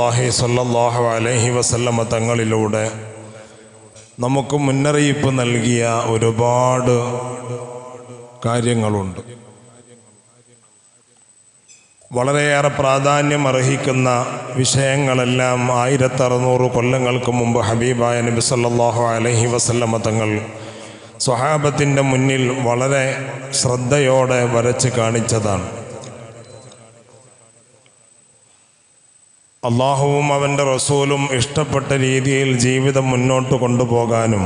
റസൂലുള്ളാഹി സ്വല്ലല്ലാഹു അലൈഹി വസല്ലമ തങ്ങളിലൂടെ നമുക്ക് മുന്നറിയിപ്പ് നൽകിയ ഒരുപാട് കാര്യങ്ങളുണ്ട്. വളരെയേറെ പ്രാധാന്യം അർഹിക്കുന്ന വിഷയങ്ങളെല്ലാം 1600 കൊല്ലങ്ങൾക്ക് മുമ്പ് ഹബീബായ നബി സല്ലല്ലാഹു അലൈഹി വസല്ലമ തങ്ങൾ സ്വഹാബത്തിൻ്റെ മുന്നിൽ വളരെ ശ്രദ്ധയോടെ വരച്ച് കാണിച്ചതാണ്. അള്ളാഹുവും അവൻ്റെ റസൂലും ഇഷ്ടപ്പെട്ട രീതിയിൽ ജീവിതം മുന്നോട്ട് കൊണ്ടുപോകാനും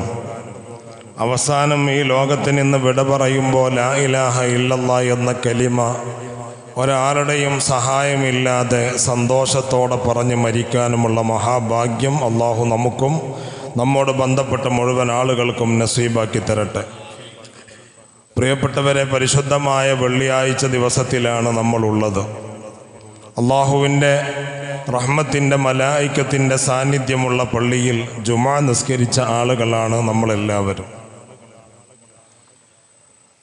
അവസാനം ഈ ലോകത്ത് നിന്ന് വിട പറയുമ്പോൾ ലാ ഇലാഹ ഇല്ലല്ലാഹ് എന്ന കലിമ ഒരാളുടെയും സഹായമില്ലാതെ സന്തോഷത്തോടെ പറഞ്ഞ് മരിക്കാനുമുള്ള മഹാഭാഗ്യം അള്ളാഹു നമുക്കും നമ്മോട് ബന്ധപ്പെട്ട മുഴുവൻ ആളുകൾക്കും നസീബാക്കി തരട്ടെ. പ്രിയപ്പെട്ടവരെ, പരിശുദ്ധമായ വെള്ളിയാഴ്ച ദിവസത്തിലാണ് നമ്മളുള്ളത്. അള്ളാഹുവിൻ്റെ റഹ്മത്തിൻ്റെ മലായിക്കത്തിൻ്റെ സാന്നിധ്യമുള്ള പള്ളിയിൽ ജുമാ നിസ്കരിച്ച ആളുകളാണ് നമ്മളെല്ലാവരും.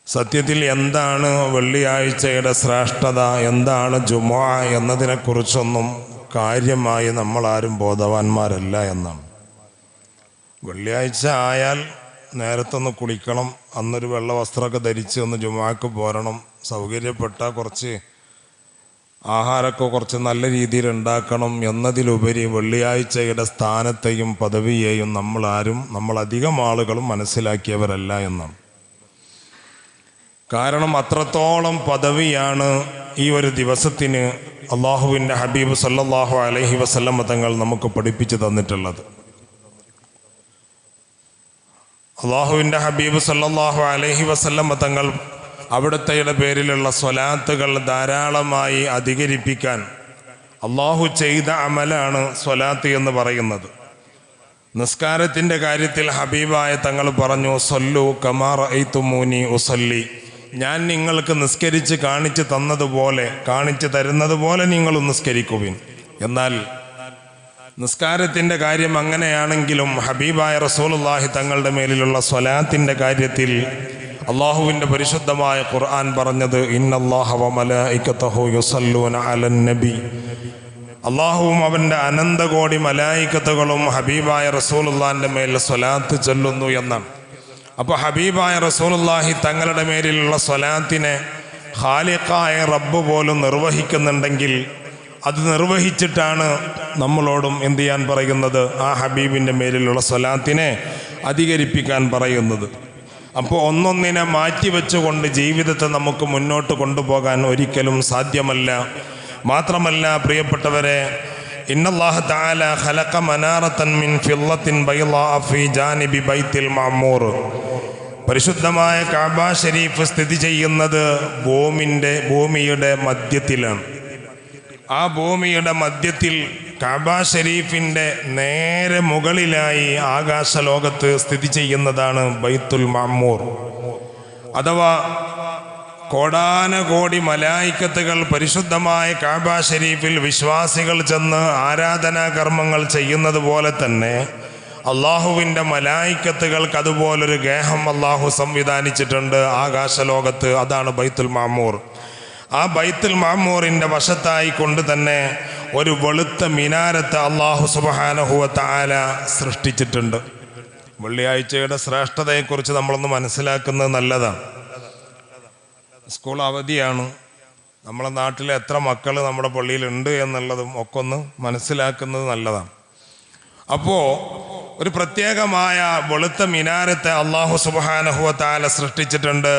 സത്യത്തിൽ എന്താണ് വെള്ളിയാഴ്ചയുടെ ശ്രേഷ്ഠത, എന്താണ് ജുമാ എന്നതിനെക്കുറിച്ചൊന്നും കാര്യമായി നമ്മളാരും ബോധവാന്മാരല്ല എന്നാണ്. വെള്ളിയാഴ്ച ആയാൽ നേരത്തൊന്ന് കുളിക്കണം, അന്നൊരു വെള്ള വസ്ത്രമൊക്കെ ധരിച്ച് ഒന്ന് ജുമാക്ക് പോരണം, സൗകര്യപ്പെട്ട കുറച്ച് ആഹാരമൊക്കെ കുറച്ച് നല്ല രീതിയിൽ ഉണ്ടാക്കണം എന്നതിലുപരി വെള്ളിയാഴ്ചയുടെ സ്ഥാനത്തെയും പദവിയെയും നമ്മളധികം ആളുകളും മനസ്സിലാക്കിയവരല്ല എന്നാണ്. കാരണം അത്രത്തോളം പദവിയാണ് ഈ ഒരു ദിവസത്തിന് അള്ളാഹുവിൻ്റെ ഹബീബ് സല്ലല്ലാഹു അലൈഹി വസല്ലമ തങ്ങൾ നമുക്ക് പഠിപ്പിച്ചു തന്നിട്ടുള്ളത്. അള്ളാഹുവിൻ്റെ ഹബീബ് സല്ലല്ലാഹു അലൈഹി വസല്ലമ തങ്ങൾ അവിടുത്തെയുടെ പേരിലുള്ള സ്വലാത്തുകൾ ധാരാളമായി അധികരിപ്പിക്കാൻ അള്ളാഹു ചെയ്ത അമലാണ് സ്വലാത്ത് എന്ന് പറയുന്നത്. നിസ്കാരത്തിൻ്റെ കാര്യത്തിൽ ഹബീബായ തങ്ങൾ പറഞ്ഞു, സല്ലു കമാ റഅയ്തുമൂനി ഉസല്ലി, ഞാൻ നിങ്ങൾക്ക് നിസ്കരിച്ച് കാണിച്ചു തരുന്നത് പോലെ നിങ്ങൾ നിസ്കരിക്കുവിൻ. എന്നാൽ നിസ്കാരത്തിൻ്റെ കാര്യം അങ്ങനെയാണെങ്കിലും ഹബീബായ റസൂലുള്ളാഹി തങ്ങളുടെ മേലിലുള്ള സ്വലാത്തിൻ്റെ കാര്യത്തിൽ അള്ളാഹുവിൻ്റെ പരിശുദ്ധമായ ഖുർആൻ പറഞ്ഞത്, ഇന്നല്ലാഹ വ മലായികതഹു യുസല്ലൂന അലൻ നബി, അള്ളാഹുവും അവൻ്റെ അനന്തകോടി മലായികത്തുകളും ഹബീബായ റസൂലുള്ളാഹിൻ്റെ മേൽ സ്വലാത്ത് ചൊല്ലുന്നു എന്നാണ്. അപ്പോൾ ഹബീബായ റസൂലുള്ളാഹി തങ്ങളുടെ മേലിലുള്ള സ്വലാത്തിനെ ഖാലിഖായ റബ്ബ് പോലും നിർവഹിക്കുന്നുണ്ടെങ്കിൽ അത് നിർവഹിച്ചിട്ടാണ് നമ്മളോടും എന്ത് ചെയ്യാൻ പറയുന്നത്, ആ ഹബീബിൻ്റെ മേലിലുള്ള സ്വലാത്തിനെ അധികരിപ്പിക്കാൻ പറയുന്നത്. അപ്പോൾ ഒന്നൊന്നിനെ മാറ്റിവെച്ചുകൊണ്ട് ജീവിതത്തെ നമുക്ക് മുന്നോട്ട് കൊണ്ടുപോകാൻ ഒരിക്കലും സാധ്യമല്ല. മാത്രമല്ല പ്രിയപ്പെട്ടവരെ, ഇന്നല്ലാഹ തആല ഖലഖ മനാറതൻ മിൻ ഫില്ലത്തിൻ ബൈളാ ഫീ ജാനിബി ബൈത്തുൽ മഅമൂർ, പരിശുദ്ധമായ കഅബ ശരീഫ് സ്ഥിതി ചെയ്യുന്നത് ഭൂമിയുടെ മധ്യത്തിലാണ്. ആ ഭൂമിയുടെ മധ്യത്തിൽ കഅബ ഷരീഫിൻ്റെ നേരെ മുകളിലായി ആകാശലോകത്ത് സ്ഥിതി ചെയ്യുന്നതാണ് ബൈത്തുൽ മഅമൂർ. അഥവാ കോടാനകോടി മലായിക്കത്തുകൾ പരിശുദ്ധമായ കഅബ ഷരീഫിൽ വിശ്വാസികൾ ചെന്ന് ആരാധനാ കർമ്മങ്ങൾ ചെയ്യുന്നത് പോലെ തന്നെ അള്ളാഹുവിൻ്റെ മലായിക്കത്തുകൾക്ക് അതുപോലൊരു ഗേഹം അള്ളാഹു സംവിധാനിച്ചിട്ടുണ്ട് ആകാശലോകത്ത്. അതാണ് ബൈത്തുൽ മഅമൂർ. ആ ബൈത്തുൽ മഅമൂറിൻ്റെ വശത്തായി കൊണ്ട് തന്നെ ഒരു വെളുത്ത മിനാരത്ത് അള്ളാഹു സുബ്ഹാനഹു വ തആല സൃഷ്ടിച്ചിട്ടുണ്ട്. വെള്ളിയാഴ്ചയുടെ ശ്രേഷ്ഠതയെക്കുറിച്ച് നമ്മളൊന്ന് മനസ്സിലാക്കുന്നത് നല്ലതാണ്. സ്കൂൾ അവധിയാണ്, നമ്മളെ നാട്ടിലെ എത്ര മക്കൾ നമ്മുടെ പള്ളിയിലുണ്ട് എന്നുള്ളതും ഒക്കെ ഒന്ന് മനസ്സിലാക്കുന്നത് നല്ലതാണ്. അപ്പോൾ ഒരു പ്രത്യേകമായ വെളുത്ത മിനാരത്തെ അള്ളാഹു സുബ്ഹാനഹു വ തആല സൃഷ്ടിച്ചിട്ടുണ്ട്.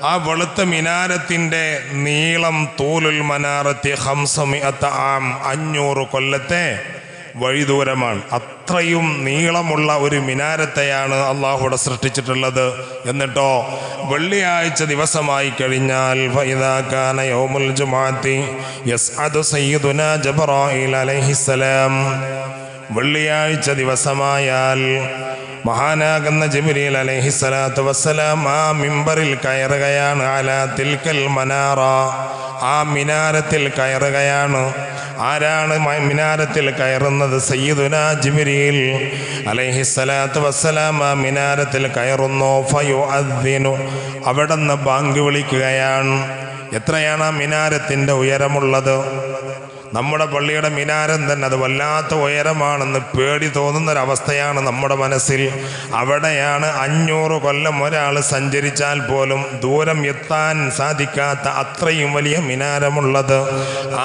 ആ വെളുത്ത മിനാരത്തിൻ്റെ നീളം തൂലുൽ മനാറത്തി 500 ആം, 500 കൊല്ലത്തെ വഴിദൂരമാണ്. അത്രയും നീളമുള്ള ഒരു മിനാരത്തെയാണ് അള്ളാഹുവിടെ സൃഷ്ടിച്ചിട്ടുള്ളത്. എന്നിട്ടോ വെള്ളിയാഴ്ച ദിവസമായി കഴിഞ്ഞാൽ ഫഇദാ കാന യൗമുൽ ജുമുഅത്തി യസ്അദു സയ്യിദുനാ ജിബ്രീൽ അലൈഹിസ്സലാം, വെള്ളിയാഴ്ച ദിവസമായാൽ മഹാനാകുന്ന ജിബ്രീൽ അലൈഹിസ്സലാത്തു വസ്സലാം ആ മിമ്പറിൽ കയറുകയാണ്. അലാ തിൽക്കൽ മനാറ, ആ മിനാരത്തിൽ കയറുകയാണ്. ആരാണ് മിനാരത്തിൽ കയറുന്നത്? സയ്യിദുനാ ജിബ്രീൽ അലൈഹിസ്സലാത്തു വസ്സലാം ആ മിനാരത്തിൽ കയറുന്നു. ഫയുഅദ്ദിനു, അവിടുന്ന് ബാങ്ക് വിളിക്കുകയാണ്. എത്രയാണ് ആ മിനാരത്തിൻ്റെ ഉയരമുള്ളത്? നമ്മുടെ പള്ളിയുടെ മിനാരം തന്നെ അത് വല്ലാത്ത ഉയരമാണെന്ന് പേടി തോന്നുന്നൊരവസ്ഥയാണ് നമ്മുടെ മനസ്സിൽ. അവിടെയാണ് 500 കൊല്ലം ഒരാൾ സഞ്ചരിച്ചാൽ പോലും ദൂരം എത്താൻ സാധിക്കാത്ത അത്രയും വലിയ മിനാരമുള്ളത്.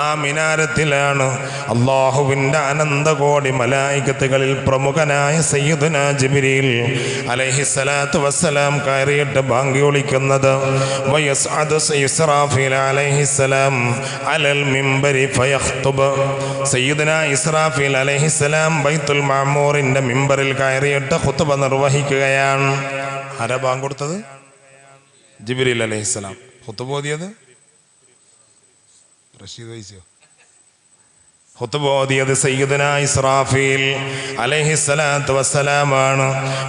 ആ മിനാരത്തിലാണ് അള്ളാഹുവിൻ്റെ അനന്തകോടി മലായികത്തുകളിൽ പ്രമുഖനായ സയ്യിദുനാ ജിബ്രീൽ അലൈഹിസ്സലാത്തു വസ്സലാം കയറിയിട്ട് ബാങ്ക് വിളിക്കുന്നത്. വയസ്അദു ഇസ്രാഫീൽ അലൈഹിസ്സലാം അലൽ മിമ്പരി ഫയഖ്തുബ്. സയ്യിദുനാ ഇസ്രാഫീൽ അലൈഹിസ്സലാം ബൈത്തുൽ മഅമൂറിന്റെ മിമ്പറിൽ കയറിയിട്ട് ഖുത്ബ നിർവഹിക്കുകയാണ്. ആരാ ബാങ്ക് കൊടുത്തത്? ജിബ്രീൽ അലൈഹിസ്സലാം. ഖുത്ബ ഓതിയത് റഷീദ് വൈസിയോ? ഖുത്ബ ഓതിയത് സയ്യിദുനാ ഇസ്രാഫീൽ അലൈഹിസ്സലാത്തു വസ്സലാമാണ്.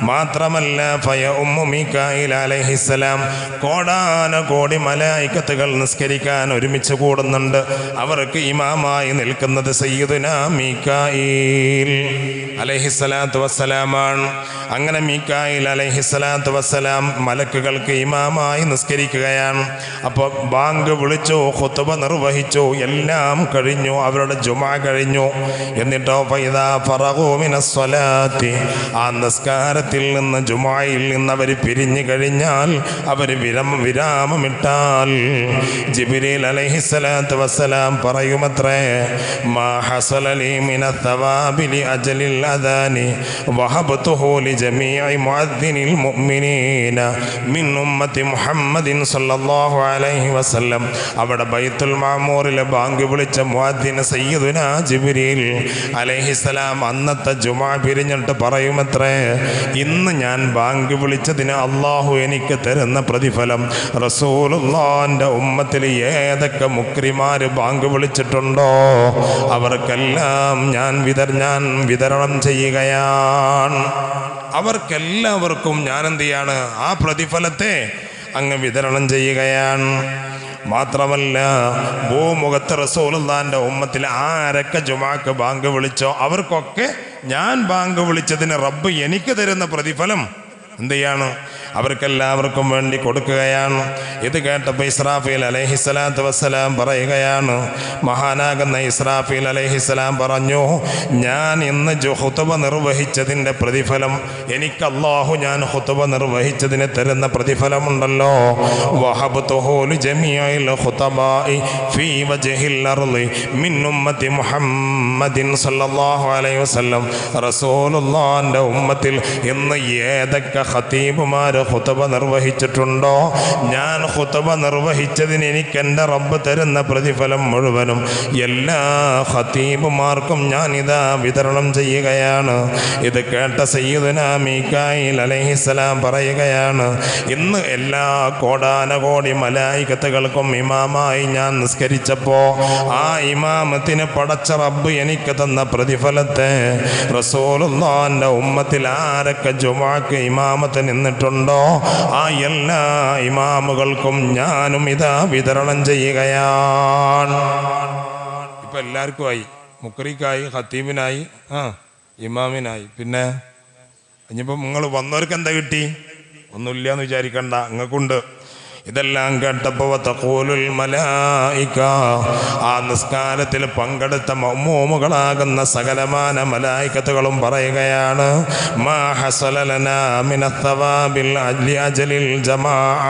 മാത്രമല്ല ഫയഉമ്മു മീകായിൽ അലൈഹിസ്സലാം. കോടാനകോടി മലായികത്തുകൾ നിസ്കരിക്കാൻ ഒരുമിച്ച് കൂടുന്നുണ്ട്. അവർക്ക് ഇമാമായി നിൽക്കുന്നത് സയ്യിദുനാ മീകായിൽ അലൈഹിസ്സലാത്തു വസ്സലാമാണ്. അങ്ങനെ മീകായിൽ അലൈഹിസ്സലാത്തു വസ്സലാം മലക്കുകൾക്ക് ഇമാമായി നിസ്കരിക്കുകയാണ്. അപ്പോൾ ബാങ്ക് വിളിച്ചു, ഖുത്ബ നിർവഹിച്ചു, എല്ലാം കഴിഞ്ഞു, അവരുടെ ജുമാ കഴിഞ്ഞു. എന്നിട്ടോ ഫൈദാ ഫറഗൂ മിനസ്സലാത്തി, ആ നിസ്കാരത്തിൽ നിന്ന് ജുമായിൽ നിന്ന് അവർ പിരിഞ്ഞു കഴിഞ്ഞാൽ, അവർ വിരാമമിട്ടാൽ ജിബ്രീൽ അലൈഹിസ്സലാത്തു വസ്സലാം പറയുമത്രേ, മാ ഹസല ലീ മിനൽ തവാബി ലി അജലിൽ അദാനി വഹബ്തുഹു ലി ജമീഇ മുഅദ്ദിനിൽ മുഅ്മിനീന മിൻ ഉമ്മത്തി മുഹമ്മദിൻ സല്ലല്ലാഹു അലൈഹി വസല്ലം. അവിടെ ബൈത്തുൽ മഅമൂറിലെ ബാങ്ക് വിളിച്ച മുഅദ്ദിൻ സയ്യിദുനാ ജിബ്രീൽ അലൈഹിസ്സലാം അന്നത്തെ ജുമാ പിരിഞ്ഞിട്ട് പറയുമത്രേ, ഇന്ന് ഞാൻ ബാങ്ക് വിളിച്ചതിന് അള്ളാഹു എനിക്ക് തരുന്ന പ്രതിഫലം റസൂലുള്ളാഹിന്റെ ഉമ്മത്തിൽ ഏതൊക്കെ മുക്രിമാര് ബാങ്ക് വിളിച്ചിട്ടുണ്ടോ അവർക്കെല്ലാം ഞാൻ വിതരണം ചെയ്യുകയാണ്. അവർക്കെല്ലാവർക്കും ഞാൻ എന്ത് ചെയ്യാണ്? ആ പ്രതിഫലത്തെ അങ്ങ് വിതരണം ചെയ്യുകയാണ്. മാത്രമല്ല, ഭൂമുഖത്ത് റസൂലുള്ളാഹിന്റെ ഉമ്മത്തിൽ ആരൊക്കെ ജുമാക്ക് ബാങ്ക് വിളിച്ചോ അവർക്കൊക്കെ ഞാൻ ബാങ്ക് വിളിച്ചതിന് റബ്ബ് എനിക്ക് തരുന്ന പ്രതിഫലം എന്ത് ചെയ്യാണ്? അവർക്കെല്ലാവർക്കും വേണ്ടി കൊടുക്കുകയാണ്. ഇത് കേട്ടപ്പോൾ ഇസ്രാഫീൽ അലൈഹിസ്സലാത്തു വസ്സലാം പറയുകയാണ്, മഹാനാകുന്ന ഇസ്രാഫീൽ അലൈഹിസ്സലാം പറഞ്ഞു, ഞാൻ ഇന്ന് ഖുത്ബ നിർവഹിച്ചതിൻ്റെ പ്രതിഫലം എനിക്ക് അല്ലാഹു ഞാൻ ഖുത്ബ നിർവഹിച്ചതിന് തരുന്ന പ്രതിഫലമുണ്ടല്ലോ, വഹബ്തുഹു ലിജമീഇൽ ഖുതബാഇ ഫീ വജ്ഹിൽ അർളി മിൻ ഉമ്മത്തി മുഹമ്മദിൻ സല്ലല്ലാഹു അലൈഹി വസല്ലം. റസൂലുള്ളാഹിന്റെ ഉമ്മത്തിൽ ഇന്ന് ഏതൊക്കെ ഖതീബുമാർ ഖുത്ബ നിർവഹിച്ചിട്ടുണ്ടോ, ഞാൻ ഖുത്ബ നിർവഹിച്ചതിന് എനിക്ക് എൻ്റെ റബ്ബ് തരുന്ന പ്രതിഫലം മുഴുവനും എല്ലാ ഖതീബുമാർക്കും ഞാൻ ഇതാ വിതരണം ചെയ്യുകയാണ്. ഇത് കേട്ട സയ്യിദുനാ മീകായിൽ അലൈഹിസ്സലാം പറയുകയാണ്, ഇന്ന് എല്ലാ കോടാനകോടി മലായികത്തുകൾക്കും ഇമാമായി ഞാൻ നിസ്കരിച്ചപ്പോൾ ആ ഇമാമത്തിന് പടച്ച റബ്ബ് എനിക്ക് തന്ന പ്രതിഫലത്തെ റസൂലുള്ളാഹിന്റെ ഉമ്മത്തിൽ ആരൊക്കെ ജുമാക്ക് ഇമാമത്ത് നിന്നിട്ടുണ്ടോ ആ എല്ലാ ഇമാമുകൾക്കും ഞാനും ഇതാ വിതരണം ചെയ്യുകയാണ്. ഇപ്പൊ എല്ലാവർക്കും ആയി, മുക്രിക്കായി, ഖത്തീബിനായി, ഇമാമിനായി. പിന്നെ ഇനിയിപ്പോൾ നിങ്ങൾ വന്നവർക്ക് എന്താ കിട്ടി? ഒന്നുമില്ല എന്ന് വിചാരിക്കണ്ട, നിങ്ങൾക്കുണ്ട്. ഇതെല്ലാം കേട്ടപ്പോൾ തഖൂലുൽ മലായിക, ആ നിസ്കാരത്തിൽ പങ്കെടുത്ത മഅ്മൂമുകളാകുന്ന സകലമാന മലായികത്തുകളും പറയുകയാണ്, മാ ഹസല ലനാ മിനസ് സവാബിൽ അജ്ലിൽ ജമാഅ,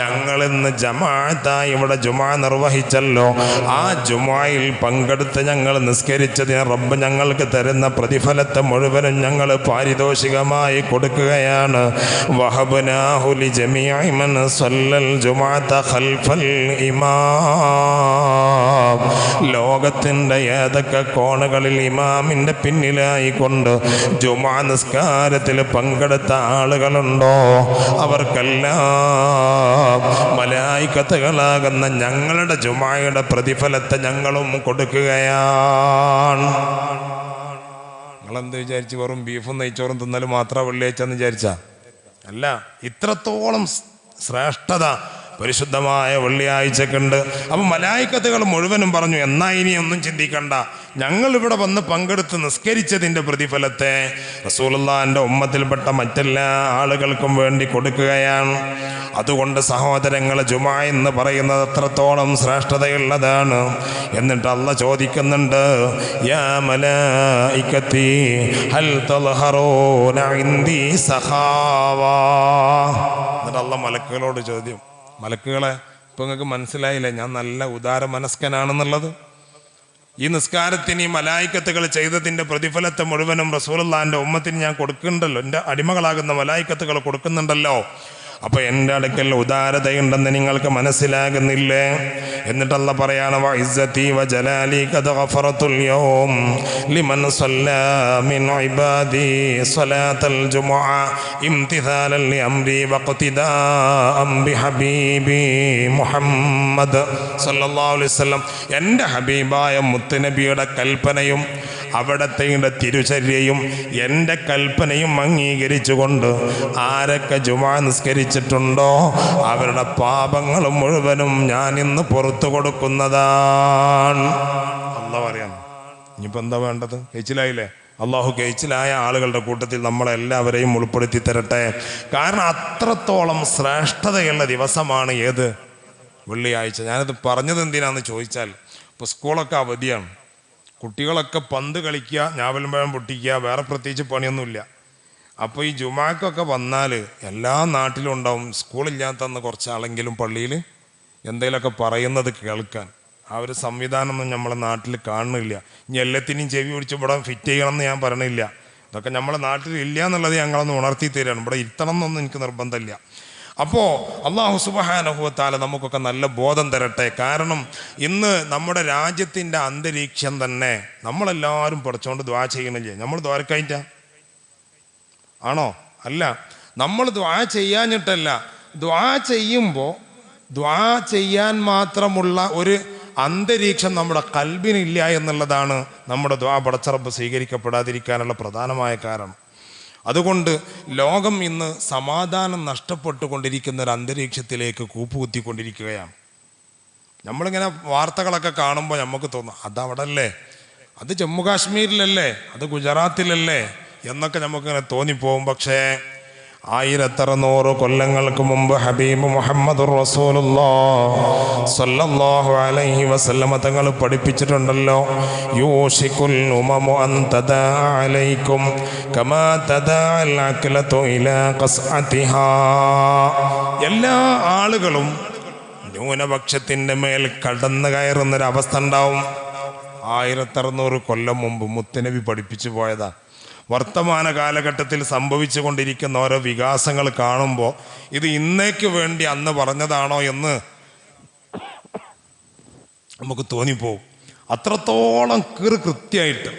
ഞങ്ങളിന്ന് ജമാഅത്തായി ഇവിടെ ജുമാ നിർവഹിച്ചല്ലോ, ആ ജുമായിൽ പങ്കെടുത്ത് ഞങ്ങൾ നിസ്കരിച്ചതിന് റബ്ബ് ഞങ്ങൾക്ക് തരുന്ന പ്രതിഫലത്തെ മുഴുവനും ഞങ്ങൾ പാരിതോഷികമായി കൊടുക്കുകയാണ്. വഹബ്നാഹു ലിജമീഇ മൻ സല്ല ലോകത്തിൻ്റെ ഏതൊക്കെ കോണുകളിൽ ഇമാമിൻ്റെ പിന്നിലായി കൊണ്ട് ജുമാ നിസ്കാരത്തിൽ പങ്കെടുത്ത ആളുകളുണ്ടോ അവർക്കെല്ലാം മലായികത്തുകളാകുന്ന ഞങ്ങളുടെ ജുമായുടെ പ്രതിഫലത്തെ ഞങ്ങളും കൊടുക്കുകയാണ്. നിങ്ങളെന്ത് വിചാരിച്ച് വെറും ബീഫും നെയ്ച്ചോറും തിന്നൽ മാത്രം വെള്ളിയാഴ്ച എന്ന് വിചാരിച്ച അല്ല. ഇത്രത്തോളം ശ്രേഷ്ഠത പരിശുദ്ധമായ വെള്ളിയാഴ്ചക്കുണ്ട്. അപ്പം മലായിക്കത്തുകൾ മുഴുവനും പറഞ്ഞു, എന്നാ ഇനി ഒന്നും ചിന്തിക്കണ്ട, ഞങ്ങളിവിടെ വന്ന് പങ്കെടുത്ത് നിസ്കരിച്ചതിൻ്റെ പ്രതിഫലത്തെ റസൂലുള്ളാഹിൻ്റെ ഉമ്മത്തിൽപ്പെട്ട മറ്റെല്ലാ ആളുകൾക്കും വേണ്ടി കൊടുക്കുകയാണ്. അതുകൊണ്ട് സഹോദരങ്ങളെ, ജുമാ എന്ന് പറയുന്നത് അത്രത്തോളം ശ്രേഷ്ഠതയുള്ളതാണ്. എന്നിട്ട് അല്ലാഹ് ചോദിക്കുന്നുണ്ട്, യാ മലായികത്തി ഹൽ തൽഹറൂന ഇൻദി സഖാവാ. എന്നിട്ട് അല്ലാഹ് മലക്കുകളോട് ചോദ്യം, മലക്കുകളെ, ഇപ്പം നിങ്ങൾക്ക് മനസ്സിലായില്ലേ ഞാൻ നല്ല ഉദാര മനസ്കനാണെന്നുള്ളത്? ഈ നിസ്കാരത്തിന് ഈ മലായിക്കത്തുകൾ ചെയ്തതിൻ്റെ പ്രതിഫലത്തെ മുഴുവനും റസൂലുള്ളാഹിൻ്റെ ഉമ്മത്തിന് ഞാൻ കൊടുക്കുന്നുണ്ടല്ലോ, എൻ്റെ അടിമകളാകുന്ന മലായിക്കത്തുകൾ കൊടുക്കുന്നുണ്ടല്ലോ. അപ്പോൾ എൻ്റെ അടുക്കൽ ഉദാരതയുണ്ടെന്ന് നിങ്ങൾക്ക് മനസ്സിലാകുന്നില്ലേ? എന്നിട്ട് അല്ലാഹ് പറയാണ്, വഇസ്സതി വജലാലി ഖദ് ഗഫറതുൽ യൗം ലിമൻ സല്ലാ മിൻ ഇബാദി സ്വലാത്തൽ ജുമുഅ ഇംതിസാലൻ ലിഅംരി വഖ്തിദാഅൻ ബിഹബീബി മുഹമ്മദ് സല്ലല്ലാഹു അലൈഹി വസല്ലം. എൻ്റെ ഹബീബായ മുത്തുനബിയുടെ കൽപ്പനയും അവിടത്തെ തിരുചര്യയും എൻ്റെ കൽപ്പനയും അംഗീകരിച്ചുകൊണ്ട് ആരൊക്കെ ജുമാ നിസ്കരിച്ചിട്ടുണ്ടോ അവരുടെ പാപങ്ങൾ മുഴുവനും ഞാൻ ഇന്ന് പുറത്തു കൊടുക്കുന്നതാണ്. അല്ലാഹ് പറയാണ്. ഇനിയിപ്പോൾ എന്താ വേണ്ടത്? കഴിച്ചിലായില്ലേ? അള്ളാഹു കഴിച്ചിലായ ആളുകളുടെ കൂട്ടത്തിൽ നമ്മളെല്ലാവരെയും ഉൾപ്പെടുത്തി തരട്ടെ. കാരണം അത്രത്തോളം ശ്രേഷ്ഠതയുള്ള ദിവസമാണ് ഏത്? വെള്ളിയാഴ്ച. ഞാനത് പറഞ്ഞത് എന്തിനാന്ന് ചോദിച്ചാൽ, ഇപ്പോൾ സ്കൂളൊക്കെ അവധിയാണ്, കുട്ടികളൊക്കെ പന്ത് കളിക്കുക, ഞാവൽപ്പഴം പൊട്ടിക്കുക, വേറെ പ്രത്യേകിച്ച് പണിയൊന്നുമില്ല. അപ്പോൾ ഈ ജുമാക്കൊക്കെ വന്നാൽ എല്ലാ നാട്ടിലും ഉണ്ടാവും സ്കൂളില്ലാത്തന്ന് കുറച്ചാളെങ്കിലും പള്ളിയിൽ എന്തെങ്കിലുമൊക്കെ പറയുന്നത് കേൾക്കാൻ. ആ ഒരു സംവിധാനമൊന്നും നമ്മളെ നാട്ടിൽ കാണുന്നില്ല. ഇനി എല്ലാത്തിനെയും ചെവി പിടിച്ച് ഇവിടെ ഫിറ്റ് ചെയ്യണമെന്ന് ഞാൻ പറയണില്ല. ഇതൊക്കെ നമ്മളെ നാട്ടിൽ ഇല്ല എന്നുള്ളത് ഞങ്ങളൊന്ന് ഉണർത്തി തരാണ്. ഇവിടെ ഇരുത്തണം എന്നൊന്നും എനിക്ക് നിർബന്ധമില്ല. അപ്പോൾ അല്ലാഹു സുബ്ഹാനഹു വ തആല നമുക്കൊക്കെ നല്ല ബോധം തരട്ടെ. കാരണം ഇന്ന് നമ്മുടെ രാജ്യത്തിൻ്റെ അന്തരീക്ഷം തന്നെ നമ്മളെല്ലാവരും പഠിച്ചുകൊണ്ട് ദ്വാ ചെയ്യണില്ലേ? നമ്മൾ ദ്വാരക്കായിട്ടാ ആണോ? അല്ല, നമ്മൾ ദ്വാ ചെയ്യാഞ്ഞിട്ടല്ല. ദ്വാ ചെയ്യുമ്പോൾ ദ്വാ ചെയ്യാൻ മാത്രമുള്ള ഒരു അന്തരീക്ഷം നമ്മുടെ ഖൽബിനില്ല എന്നുള്ളതാണ് നമ്മുടെ ദ്വാ പടച്ച റബ്ബ് സ്വീകരിക്കപ്പെടാതിരിക്കാനുള്ള പ്രധാനമായ കാരണം. അതുകൊണ്ട് ലോകം ഇന്ന് സമാധാനം നഷ്ടപ്പെട്ടുകൊണ്ടിരിക്കുന്ന ഒരു അന്തരീക്ഷത്തിലേക്ക് കൂപ്പുകുത്തിക്കൊണ്ടിരിക്കുകയാണ്. നമ്മളിങ്ങനെ വാർത്തകളൊക്കെ കാണുമ്പോൾ നമുക്ക് തോന്നും, അതവിടെ അല്ലേ, അത് ജമ്മു കാശ്മീരിലല്ലേ, അത് ഗുജറാത്തിലല്ലേ എന്നൊക്കെ നമുക്കിങ്ങനെ തോന്നിപ്പോവും. പക്ഷേ 1600 കൊല്ലങ്ങൾക്ക് മുമ്പ് ഹബീബ് മുഹമ്മദുർ റസൂലുള്ളാഹി സ്വല്ലല്ലാഹു അലൈഹി വസല്ലമ തങ്ങൾ പഠിപ്പിച്ചിട്ടുണ്ടല്ലോ, യൂഷിക്കുൽ ഉമമു അൻ തദാ അലൈക്കും കമാ തദാഅൽ അക്ലതു ഇലാ ഖസ്അതിഹാ. എല്ലാ ആളുകളും ന്യൂനപക്ഷത്തിൻ്റെ മേൽ കടന്നു കയറുന്നൊരവസ്ഥ ഉണ്ടാവും. 1600 കൊല്ലം മുമ്പ് മുത്തുനബി പഠിപ്പിച്ചു പോയതാ. വർത്തമാന കാലഘട്ടത്തിൽ സംഭവിച്ചു കൊണ്ടിരിക്കുന്ന ഓരോ വികാസങ്ങൾ കാണുമ്പോൾ ഇത് ഇന്നേക്ക് വേണ്ടി അന്ന് പറഞ്ഞതാണോ എന്ന് നമുക്ക് തോന്നിപ്പോവും. അത്രത്തോളം കൃത്യമായിട്ട്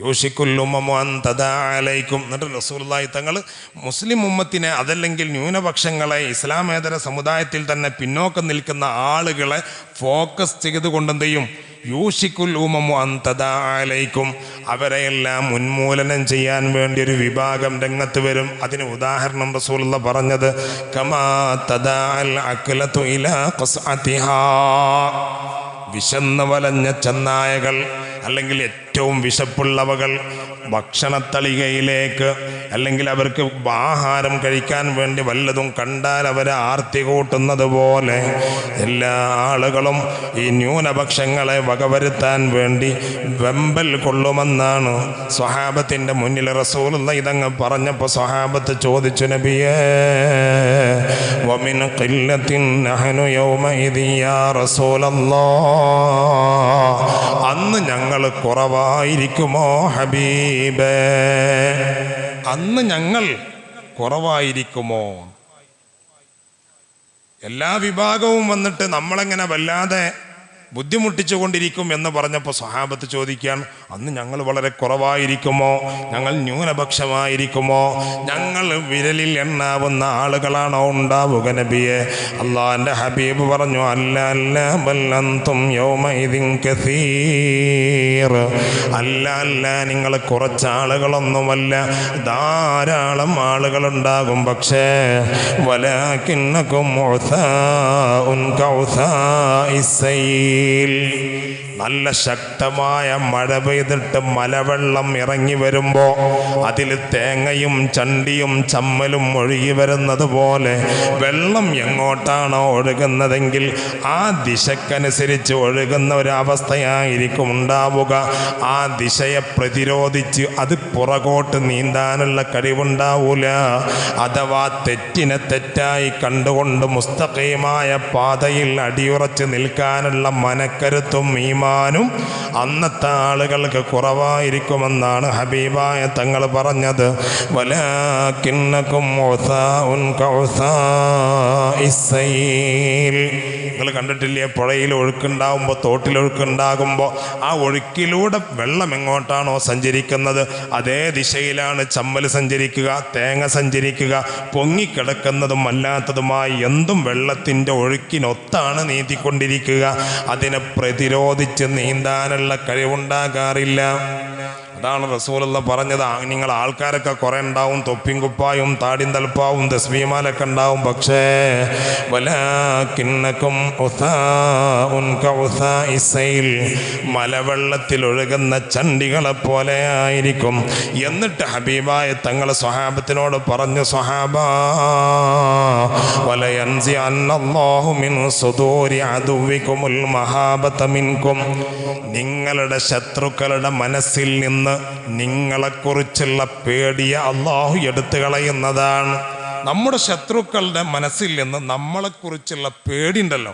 യൂഷിക്കുല്ലുമലൈക്കും. എന്നിട്ട് റസൂലുള്ളാഹി തങ്ങൾ മുസ്ലിം ഉമ്മത്തിനെ, അതല്ലെങ്കിൽ ന്യൂനപക്ഷങ്ങളെ, ഇസ്ലാമേതര സമുദായത്തിൽ തന്നെ പിന്നോക്കം നിൽക്കുന്ന ആളുകളെ ഫോക്കസ് ചെയ്തുകൊണ്ട് എന്ത് ചെയ്യും? യൂഷിക്കുൽ ഉമമു അൻ തദാ അലൈക്കും, അവരെയെല്ലാം ഉന്മൂലനം ചെയ്യാൻ വേണ്ടി ഒരു വിഭാഗം രംഗത്ത് വരും. അതിന് ഉദാഹരണം റസൂലുള്ളാഹി പറഞ്ഞത്, കമാ തദാഅൽ അക്ലതു ഇലാ ഖസ്അതിഹാ. വിശന്ന് വലഞ്ഞ ചെന്നായകൾ അല്ലെങ്കിൽ ഏറ്റവും വിശപ്പുള്ളവകൾ ഭക്ഷണത്തളികയിലേക്ക്, അല്ലെങ്കിൽ അവർക്ക് ആഹാരം കഴിക്കാൻ വേണ്ടി വല്ലതും കണ്ടാൽ അവരെ ആർത്തി കൂട്ടുന്നത് പോലെ എല്ലാ ആളുകളും ഈ ന്യൂനപക്ഷങ്ങളെ വകവരുത്താൻ വേണ്ടി വെമ്പൽ കൊള്ളുമെന്നാണ് സ്വഹാബത്തിൻ്റെ മുന്നിൽ റസൂലുള്ളാഹി ഇതങ്ങ് പറഞ്ഞപ്പോൾ സ്വഹാബത്ത് ചോദിച്ചു, നബിയേ വമിൻ ഖില്ലത്തിൻ നഹ്നു യൗമഇദി യാ റസൂലല്ലാഹ്, അന്ന് ഞങ്ങൾ കുറവായിരിക്കുമോ ഹബീബേ? അന്ന് ഞങ്ങൾ കുറവായിരിക്കുമോ? എല്ലാ വിഭാഗവും വന്നിട്ട് നമ്മളെങ്ങനെ വല്ലാതെ ബുദ്ധിമുട്ടിച്ചുകൊണ്ടിരിക്കും എന്ന് പറഞ്ഞപ്പോൾ സ്വഹാബത്ത് ചോദിക്കാൻ, അന്ന് ഞങ്ങൾ വളരെ കുറവായിരിക്കുമോ, ഞങ്ങൾ ന്യൂനപക്ഷമായിരിക്കുമോ, ഞങ്ങൾ വിരലിൽ എണ്ണാവുന്ന ആളുകളാണോ ഉണ്ടാവുക നബിയെ? അള്ളാന്റെ ഹബീബ് പറഞ്ഞു, അല്ല അല്ല ബൽ അൻതും യൗമഇദിൻ കസീർ, അല്ല അല്ല നിങ്ങൾ കുറച്ചാളുകളൊന്നുമല്ല, ധാരാളം ആളുകളുണ്ടാകും. പക്ഷേ വലാകിന്നകും ഉസാഉൻ കഉസാഇസ് സൈൽ, നല്ല ശക്തമായ മഴ പെയ്തിട്ട് മലവെള്ളം ഇറങ്ങി വരുമ്പോൾ അതിൽ തേങ്ങയും ചണ്ടിയും ചമ്മലും ഒഴുകി വരുന്നത് പോലെ വെള്ളം എങ്ങോട്ടാണോ ഒഴുകുന്നതെങ്കിൽ ആ ദിശക്കനുസരിച്ച് ഒഴുകുന്ന ഒരവസ്ഥയായിരിക്കും ഉണ്ടാവുക. ആ ദിശയെ പ്രതിരോധിച്ച് അത് പുറകോട്ട് നീന്താനുള്ള കഴിവുണ്ടാവൂല. അഥവാ തെറ്റിനെ തെറ്റായി കണ്ടുകൊണ്ട് മുസ്തഖീമായ പാതയിൽ അടിയുറച്ച് നിൽക്കാനുള്ള മനക്കരുത്തും ഈമാനും അന്നത്തെ ആളുകൾക്ക് കുറവായിരിക്കുമെന്നാണ് ഹബീബായ തങ്ങൾ പറഞ്ഞത്. വലാകിന്നകും ഉസാഉൻ കഉസാഇസ് സൈൽ, നിങ്ങൾ കണ്ടിട്ടില്ലേ, പുഴയിൽ ഒഴുക്കുണ്ടാകുമ്പോൾ, തോട്ടിലൊഴുക്കുണ്ടാകുമ്പോൾ ആ ഒഴുക്കിലൂടെ വെള്ളം എങ്ങോട്ടാണോ സഞ്ചരിക്കുന്നത് അതേ ദിശയിലാണ് ചമ്മൽ സഞ്ചരിക്കുക, തേങ്ങ സഞ്ചരിക്കുക. പൊങ്ങിക്കിടക്കുന്നതും അല്ലാത്തതുമായി എന്തും വെള്ളത്തിൻ്റെ ഒഴുക്കിനൊത്താണ് നീന്തിക്കൊണ്ടിരിക്കുക. അതിനെ പ്രതിരോധിച്ച് നീന്താനുള്ള കഴിവുണ്ടാകാറില്ല. അതാണ് റസൂലുള്ള പറഞ്ഞത്. നിങ്ങൾ ആൾക്കാരൊക്കെ കുറേ ഉണ്ടാവും, തൊപ്പിയും കുപ്പായും താടിയും തൽപ്പാവും തസ്ബീമാലൊക്കെ ഉണ്ടാവും, പക്ഷേ വലാകിന്നകും ഉസാഉൻ കഉസാഇസ് സൈൽ, മലവെള്ളത്തിൽ ഒഴുകുന്ന ചണ്ടികളെ പോലെ ആയിരിക്കും. എന്നിട്ട് ഹബീബായ തങ്ങൾ സ്വഹാബത്തിനോട് പറഞ്ഞു, സ്വഹാബാ വലയൻസിഅന്നല്ലാഹു മിൻ സുദൂരി അദുവികുമുൽ മഹാബത മിൻകും, നിങ്ങളുടെ ശത്രുക്കളുടെ മനസ്സിൽ നിന്ന് നിങ്ങളെക്കുറിച്ചുള്ള പേടിയ അള്ളാഹു എടുത്തു കളയുന്നതാണ്. നമ്മുടെ ശത്രുക്കളുടെ മനസ്സിൽ നിന്ന് നമ്മളെക്കുറിച്ചുള്ള പേടിയുണ്ടല്ലോ,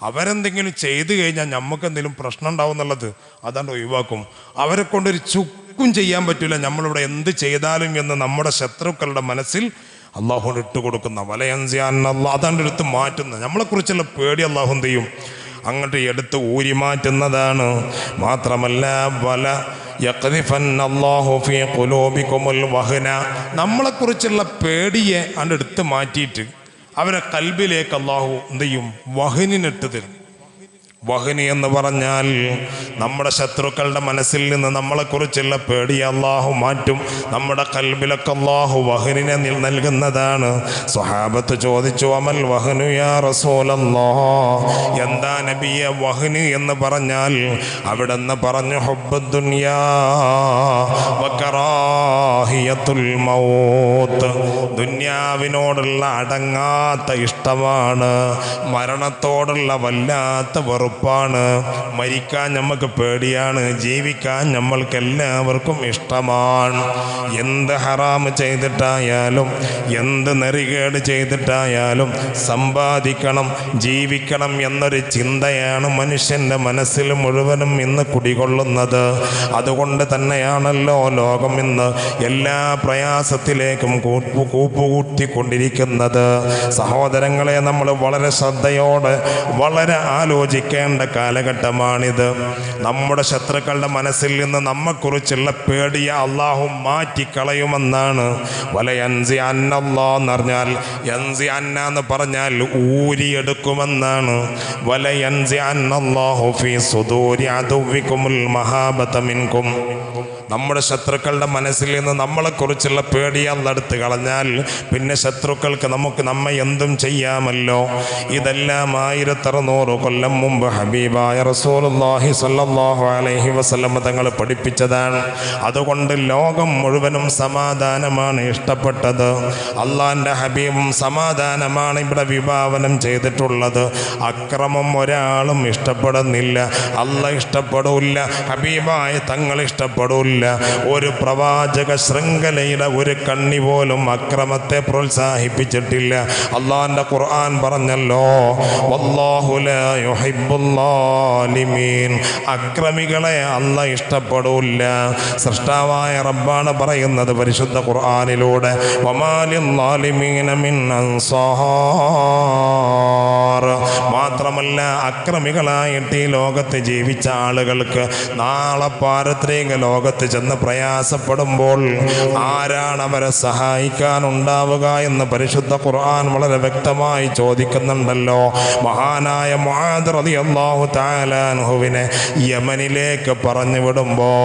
അവരെന്തെങ്കിലും ചെയ്തു കഴിഞ്ഞാൽ നമുക്കെന്തെങ്കിലും പ്രശ്നം ഉണ്ടാവും എന്നുള്ളത് അതാണ്ട് ഒഴിവാക്കും. അവരെ കൊണ്ടൊരു ചുക്കും ചെയ്യാൻ പറ്റില്ല, നമ്മളിവിടെ എന്ത് ചെയ്താലും എന്ന് നമ്മുടെ ശത്രുക്കളുടെ മനസ്സിൽ അള്ളാഹു ഇട്ട് കൊടുക്കുന്ന വലയൻസിഅന്നല്ലാഹ്, അതാണ്ട് എടുത്ത് മാറ്റുന്നത്. നമ്മളെക്കുറിച്ചുള്ള പേടി അള്ളാഹു എന്ത് ചെയ്യും, അങ്ങോട്ട് എടുത്ത് ഊരി മാറ്റുന്നതാണ്. മാത്രമല്ല വല യഖ്ദിഫന്നല്ലാഹു ഫീ ഖുലൂബികുമുൽ വഹന, നമ്മളെക്കുറിച്ചുള്ള പേടിയെ എടുത്ത് മാറ്റിയിട്ട് അവരെ കൽബിലേക്ക് അള്ളാഹു എന്ത് ചെയ്യും, വഹനിനിട്ട് തരും. വഹനി എന്ന് പറഞ്ഞാൽ നമ്മുടെ ശത്രുക്കളുടെ മനസ്സിൽ നിന്ന് നമ്മളെക്കുറിച്ചുള്ള പേടി അള്ളാഹു മാറ്റും. നമ്മുടെ കൽബിലൊക്കെ അള്ളാഹു വഹനിനെ നൽകുന്നതാണ്. സ്വഹാബത്ത് ചോദിച്ചു, അമൽ വഹനു യാ റസൂലല്ലാഹ്, എന്താ നബിയെ വഹന് എന്ന് പറഞ്ഞാൽ? അവിടെന്ന് പറഞ്ഞു, ഹുബ്ബുദ് ദുനിയാ വകറാഹിയത്തുൽ മൗത്ത്, ദുനിയാവിനോടുള്ള അടങ്ങാത്ത ഇഷ്ടമാണ്, മരണത്തോടുള്ള വല്ലാത്ത വെറുപ്പാണ്. മരിക്കാൻ നമുക്ക് പേടിയാണ്, ജീവിക്കാൻ നമ്മൾക്ക് എല്ലാവർക്കും ഇഷ്ടമാണ്. എന്ത് ഹറാമ് ചെയ്തിട്ടായാലും എന്ത് നെറികേട് ചെയ്തിട്ടായാലും സമ്പാദിക്കണം, ജീവിക്കണം എന്നൊരു ചിന്തയാണ് മനുഷ്യൻ്റെ മനസ്സിൽ മുഴുവനും ഇന്ന് കുടികൊള്ളുന്നത്. അതുകൊണ്ട് തന്നെയാണല്ലോ ലോകം ഇന്ന് എല്ലാ പ്രയാസത്തിലേക്കും കൂപ്പുകൂട്ടിക്കൊണ്ടിരിക്കുന്നത്. സഹോദരങ്ങളെ, നമ്മൾ വളരെ ശ്രദ്ധയോടെ വളരെ ആലോചിക്കേണ്ട കാലഘട്ടമാണിത്. നമ്മുടെ ശത്രുക്കളുടെ മനസ്സിൽ നിന്ന് നമ്മെക്കുറിച്ചുള്ള പേടിയെ അള്ളാഹു മാറ്റിക്കളയുമെന്നാണ്. വലയൻസിഅന്നല്ലാഹ് എന്ന് പറഞ്ഞാൽ, യൻസിഅന്ന എന്ന് പറഞ്ഞാൽ ഊരിയെടുക്കുമെന്നാണ്. വലയൻസിഅന്നല്ലാഹു ഫീ സുദൂരി അദുവികുമുൽ മഹാബത മിൻകും, നമ്മുടെ ശത്രുക്കളുടെ മനസ്സിൽ നിന്ന് നമ്മളെക്കുറിച്ചുള്ള പേടി അള്ളെടുത്ത് കളഞ്ഞാൽ പിന്നെ ശത്രുക്കൾക്ക് നമ്മെ എന്തും ചെയ്യാമല്ലോ. ഇതെല്ലാം 1600 കൊല്ലം മുമ്പ് ഹബീബായ റസൂലുള്ളാഹി സ്വല്ലല്ലാഹു അലൈഹി വസല്ലം തങ്ങൾ പഠിപ്പിച്ചതാണ്. അതുകൊണ്ട് ലോകം മുഴുവനും സമാധാനമാണ് ഇഷ്ടപ്പെട്ടത്. അള്ളാൻ്റെ ഹബീബും സമാധാനമാണ് ഇവിടെ വിഭാവനം ചെയ്തിട്ടുള്ളത്. അക്രമം ഒരാളും ഇഷ്ടപ്പെടുന്നില്ല, അള്ളാഹ് ഇഷ്ടപ്പെടില്ല, ഹബീബായ തങ്ങൾ ഇഷ്ടപ്പെടില്ല. ഒരു പ്രവാചക ശൃംഖലയുടെ ഒരു കണ്ണി പോലും അക്രമത്തെ പ്രോത്സാഹിപ്പിച്ചിട്ടില്ല. അള്ളാന്റെ ഖുർആൻ പറഞ്ഞല്ലോ, വല്ലാഹു ലാ യുഹിബ്ബുൽ ളാലിമീൻ, അക്രമികളെ അല്ലാഹ് ഇഷ്ടപ്പെടില്ല. സൃഷ്ടാവായ റബ്ബാണ് പറയുന്നത് പരിശുദ്ധ ഖുർആനിലൂടെ, വമാ ലിൽ ളാലിമീന മിൻ അൻസാർ, മാത്രമല്ല അക്രമികളായിട്ട് ഈ ലോകത്ത് ജീവിച്ച ആളുകൾക്ക് നാളെ പാരത്രിക ലോകത്ത് ചെന്ന് പ്രയാസപ്പെടുമ്പോൾ ആരാണ് അവരെ സഹായിക്കാനുണ്ടാവുക എന്ന് പരിശുദ്ധ ഖുർആൻ വളരെ വ്യക്തമായി ചോദിക്കുന്നുണ്ടല്ലോ. മഹാനായ മുആദ് റളിയല്ലാഹു തആല അൻഹുവിനെ യമനിലേക്ക് പറഞ്ഞു വിടുമ്പോൾ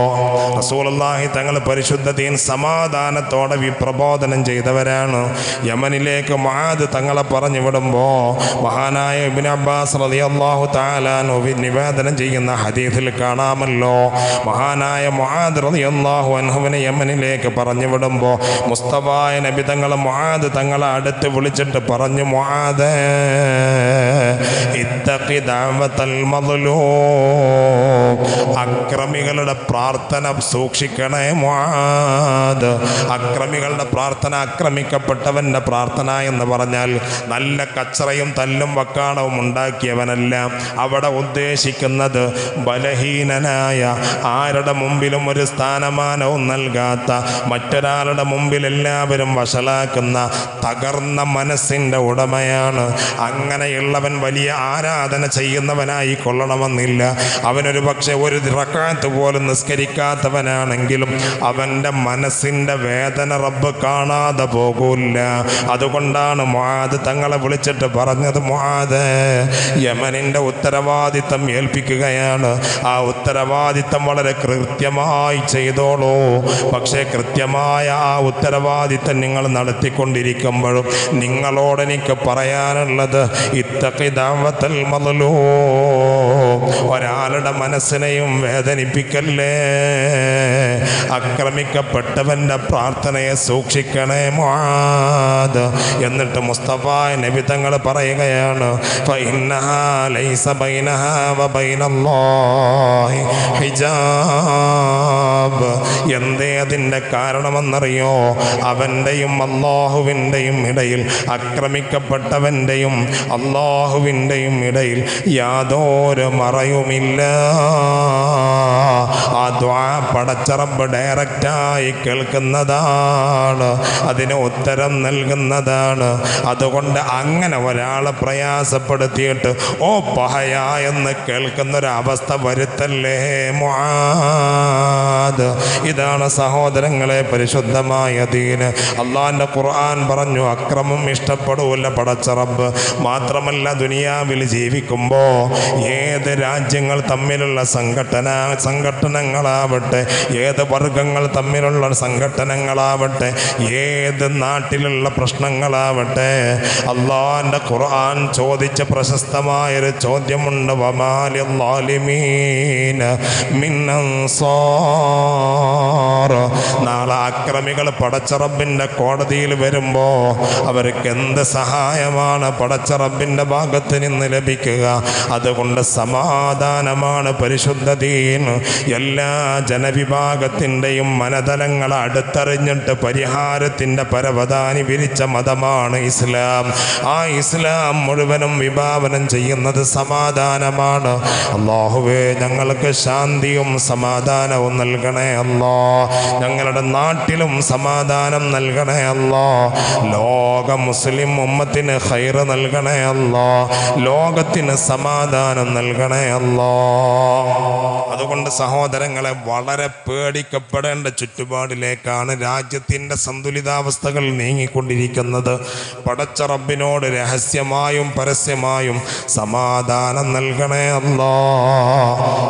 റസൂലുള്ളാഹി തങ്ങൾ പരിശുദ്ധ ദീൻ സമാധാനത്തോടെ പ്രബോധനം ചെയ്തവരാണ്. യമനിലേക്ക് മുആദ് തങ്ങളെ പറഞ്ഞു വിടുമ്പോൾ മഹാനായ ഇബ്നു അബ്ബാസ് റളിയല്ലാഹു തആല അൻഹു നിവേദനം ചെയ്യുന്ന ഹദീസിൽ കാണാമല്ലോ, മഹാനായ മുആദ് റളിയല്ലാഹു അൻഹുവിനെ യമനിലേക്ക് പറഞ്ഞു വിടുമ്പോൾ മുസ്തഫായ നബി തങ്ങൾ മുആദ് തങ്ങളെ അടുത്ത് വിളിച്ചിട്ട് പറഞ്ഞു, മുആദ് ഇത്തഖി ദഅവത്തൽ മദ്ലൂം, അക്രമികളുടെ പ്രാർത്ഥന സൂക്ഷിക്കണേ മുആദ്. അക്രമികളുടെ പ്രാർത്ഥന, ആക്രമിക്കപ്പെട്ടവന്റെ പ്രാർത്ഥന എന്ന് പറഞ്ഞാൽ നല്ല കച്ചറയും തല്ലും വക്കാണവും ഉണ്ടാക്കിയവനല്ല. അവിടെ ഉദ്ദേശിക്കുന്നത് ബലഹീനനായ, ആരുടെ മുമ്പിലും ഒരു സ്ഥാനമാനവും നൽകാത്ത, മറ്റൊരാളുടെ മുമ്പിൽ എല്ലാവരും വഷളാക്കുന്ന തകർന്ന മനസ്സിൻ്റെ ഉടമയാണ്. അങ്ങനെയുള്ളവൻ വലിയ ആരാധന ചെയ്യുന്നവനായി കൊള്ളണമെന്നില്ല. അവനൊരു പക്ഷെ ഒരു റക്അത്ത് പോലും നിസ്കരിക്കാത്തവനാണെങ്കിലും അവൻ്റെ മനസ്സിൻ്റെ വേദന റബ്ബ് കാണാതെ പോകൂല്ല. അതുകൊണ്ടാണ് മുആദ് തങ്ങളെ വിളിച്ചിട്ട് പറഞ്ഞത്, മുആദ് യമനിൻ്റെ ഉത്തരവാദിത്തം ഏൽപ്പിക്കുകയാണ്. ആ ഉത്തരവാദിത്തം വളരെ കൃത്യമായി ചെയ്തോളൂ. പക്ഷേ കൃത്യമായ ആ ഉത്തരവാദിത്തം നിങ്ങൾ നടത്തിക്കൊണ്ടിരിക്കുമ്പോഴും നിങ്ങളോട് എനിക്ക് പറയാനുള്ളത്, ഇത്തഖി ദഅവത്തൽ മദ്ലൂം, ഒരാളുടെ മനസ്സിനെയും വേദനിപ്പിക്കല്ലേ. ആക്രമിക്കപ്പെട്ടവന്റെ പ്രാർത്ഥനയെ സൂക്ഷിക്കണേ മുആദ്. എന്നിട്ട് മുസ്തഫ നബി തങ്ങൾ പറയുകയാണ്, ഫഇന്നഹാ ലൈസ ബൈനഹാ വബൈനല്ലാഹി ഹിജാബ്. എന്തേ അതിൻ്റെ കാരണമെന്നറിയോ? അവൻ്റെയും അല്ലാഹുവിൻ്റെയും ഇടയിൽ, ആക്രമിക്കപ്പെട്ടവൻ്റെയും അല്ലാഹുവിൻ്റെയും ഇടയിൽ യാതൊരു മറയുമില്ല. ആ ദുആ പടച്ച റബ്ബ് ഡയറക്റ്റായി കേൾക്കുന്നതാണ്, അതിന് ഉത്തരം നൽകുന്നതാണ്. അതുകൊണ്ട് അങ്ങനെ ഒരാളെ പ്രയാസപ്പെടുത്തിയിട്ട് ഓ പഹയ എന്ന് കേൾക്കുന്നൊരവസ്ഥ വരുത്തല്ലേ മുആദ്. ഇതാണ് സഹോദരങ്ങളെ പരിശുദ്ധമായ ദീന്. അള്ളാഹിൻ്റെ ഖുർആൻ പറഞ്ഞു, അക്രമം ഇഷ്ടപ്പെടൂല പടച്ച റബ്ബ്. മാത്രമല്ല ദുനിയാവിൽ ജീവിക്കുമ്പോൾ ഏത് രാജ്യങ്ങൾ തമ്മിലുള്ള സംഘടനകളാവട്ടെ, ഏത് വർഗങ്ങൾ തമ്മിലുള്ള സംഘടനകളാവട്ടെ, ഏത് നാട്ടിലുള്ള പ്രശ്നങ്ങളാവട്ടെ, അള്ളാഹിൻ്റെ ഖുർആൻ ചോദിച്ച പ്രശസ്തമായൊരു ചോദ്യമുണ്ട്, വമാലിൽ ളാലിമീന മിൻ അൻസാർ. നാളെ അക്രമികൾ പടച്ച റബ്ബിൻ്റെ കോടതിയിൽ വരുമ്പോൾ അവർക്ക് എന്ത് സഹായമാണ് പടച്ച റബ്ബിൻ്റെ ഭാഗത്ത് നിന്ന് ലഭിക്കുക? അതുകൊണ്ട് സമാധാനമാണ് പരിശുദ്ധ ദീൻ. എല്ലാ ജനവിഭാഗത്തിൻ്റെയും മനതലങ്ങൾ അടുത്തറിഞ്ഞിട്ട് പരിഹാരത്തിൻ്റെ പരവതാനി വിരിച്ച മതമാണ് ഇസ്ലാം. ആ ഇസ്ലാം മുഴുവനും വിഭാവനം ചെയ്യുന്നത് സമാധാനമാണ്. അല്ലാഹുവേ, ഞങ്ങൾക്ക് ശാന്തിയും സമാധാനവും നൽകണേ അല്ലാ. ഞങ്ങളുടെ നാട്ടിലും സമാധാനം നൽകണേ അല്ലാ. ലോക മുസ്ലിം ഉമ്മത്തിന് ഖൈറ് നൽകണേ അല്ലാ. ലോകത്തിന് സമാധാനം നൽകണേ അല്ലാ. അതുകൊണ്ട് സഹോദരങ്ങളെ, വളരെ പേടിക്കപ്പെടേണ്ട ചുറ്റുപാടിലേക്കാണ് രാജ്യത്തിൻ്റെ സന്തുലിതാവസ്ഥകൾ നീങ്ങിക്കൊണ്ടിരിക്കുന്നത്. പടച്ച റബ്ബിനോട് രഹസ്യമായും പരസ്യമായും സമാധാനം നൽകണേ അല്ലാ